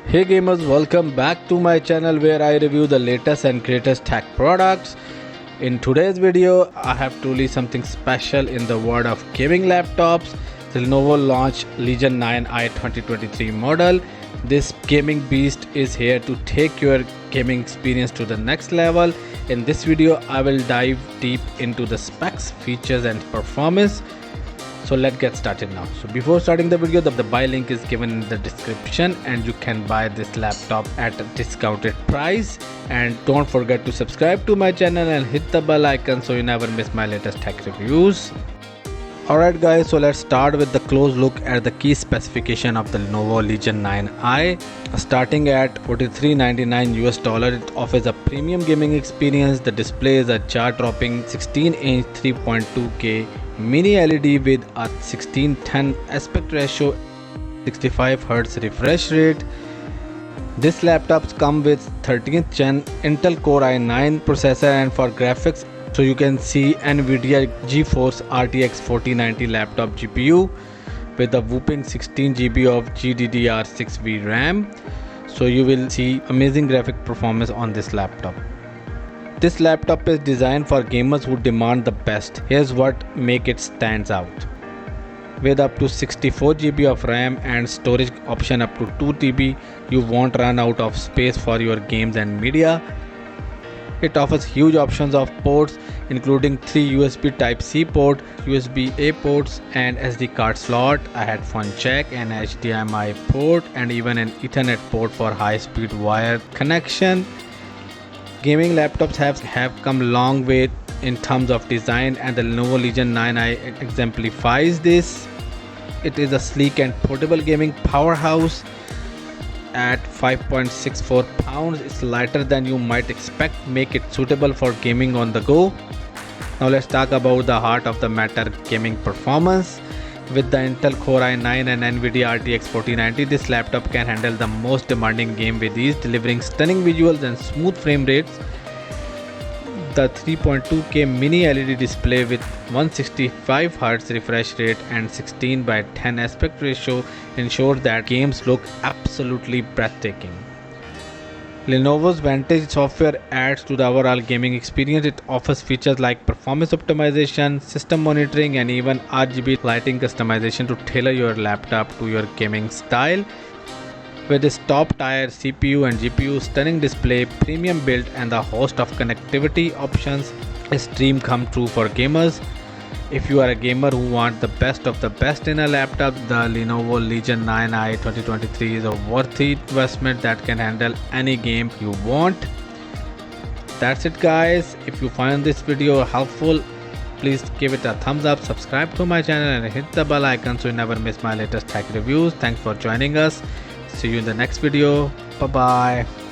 Hey gamers, welcome back to my channel where I review the latest and greatest tech products. In today's video, I have truly something special in the world of gaming laptops. The Lenovo launched Legion 9i 2023 model. This gaming beast is here to take your gaming experience to the next level. In this video, I will dive deep into the specs, features and performance. So let's get started now. So before starting the video, the buy link is given in the description and you can buy this laptop at a discounted price. And don't forget to subscribe to my channel and hit the bell icon so you never miss my latest tech reviews. Alright guys, so let's start with the close look at the key specification of the Lenovo Legion 9i. Starting at $43.99 it offers a premium gaming experience. The display is a jaw-dropping 16-inch 3.2K mini LED with a 16:10 aspect ratio, 65Hz refresh rate. This laptop comes with 13th gen Intel Core i9 processor, and for graphics, so you can see Nvidia GeForce RTX 4090 laptop GPU with a whopping 16 GB of GDDR6 VRAM. So you will see amazing graphic performance on this laptop. This laptop is designed for gamers who demand the best. Here's what makes it stands out. With up to 64 GB of RAM and storage option up to 2 TB, you won't run out of space for your games and media. It offers huge options of ports, including 3 USB Type-C port, USB-A ports and SD card slot, a headphone jack, an HDMI port and even an Ethernet port for high-speed wire connection. Gaming laptops have come a long way in terms of design, and the Lenovo Legion 9i exemplifies this. It is a sleek and portable gaming powerhouse. At 5.64 pounds, it's lighter than you might expect, make it suitable for gaming on the go. Now let's talk about the heart of the matter, gaming performance. With the Intel Core i9 and Nvidia RTX 4090, this laptop can handle the most demanding game with ease, delivering stunning visuals and smooth frame rates. The 3.2K mini LED display with 165Hz refresh rate and 16:10 aspect ratio ensures that games look absolutely breathtaking. Lenovo's Vantage software adds to the overall gaming experience. It offers features like performance optimization, system monitoring and even Rgb lighting customization to tailor your laptop to your gaming style. With its top-tier CPU and GPU, stunning display, premium build and a host of connectivity options, a dream come true for gamers. If you are a gamer who wants the best of the best in a laptop, the Lenovo Legion 9i 2023 is a worthy investment that can handle any game you want. That's it guys. If you find this video helpful, please give it a thumbs up, subscribe to my channel and hit the bell icon so you never miss my latest tech reviews. Thanks for joining us. See you in the next video. Bye bye.